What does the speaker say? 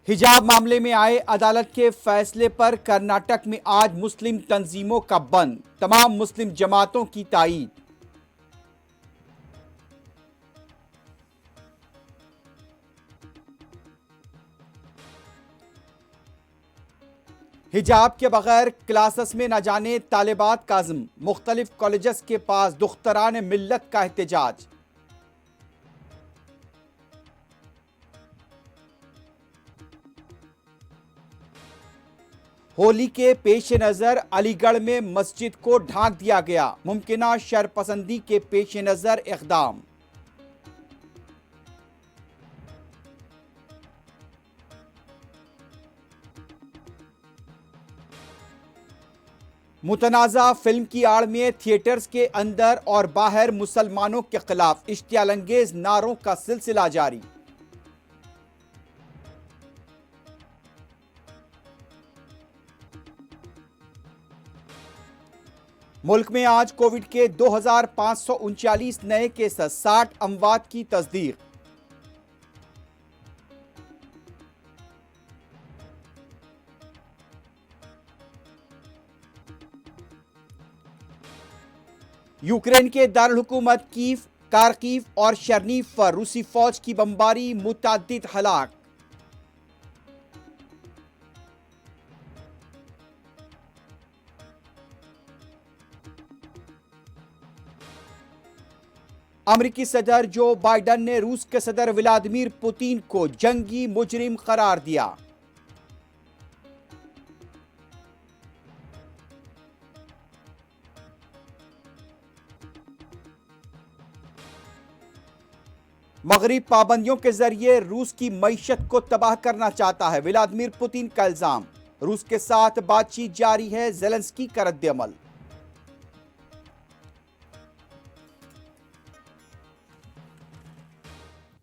हिजाब मामले में आए अदालत के फैसले पर कर्नाटक में आज मुस्लिम तंजीमों का बंद, तमाम मुस्लिम जमातों की तायीद। हिजाब के बगैर क्लासेस में न जाने तालिबात का अज़्म, मुख्तलिफ कॉलेजेस के पास दुख्तरान मिल्लत का एहतजाज। होली के पेश नज़र अलीगढ़ में मस्जिद को ढांक दिया गया, मुमकिना शरपसंदी के पेश नज़र इक़दाम। मुतनाज़ा फिल्म की आड़ में थिएटर्स के अंदर और बाहर मुसलमानों के खिलाफ इश्तियालंगेज नारों का सिलसिला जारी। मुल्क में आज कोविड के 2539 नए केसेस, 60 अमवात की तस्दीक। यूक्रेन के दारुल हुकूमत कीव, कारकीव और शर्नीफ पर रूसी फौज की बमबारी, मुतअद्दिद हलाक। अमेरिकी सदर जो बाइडन ने रूस के सदर व्लादिमीर पुतिन को जंगी मुजरिम करार दिया। मगरिब पाबंदियों के जरिए रूस की मईशत को तबाह करना चाहता है, व्लादिमीर पुतिन का इल्जाम। रूस के साथ बातचीत जारी है, ज़ेलेंस्की का रद्द अमल।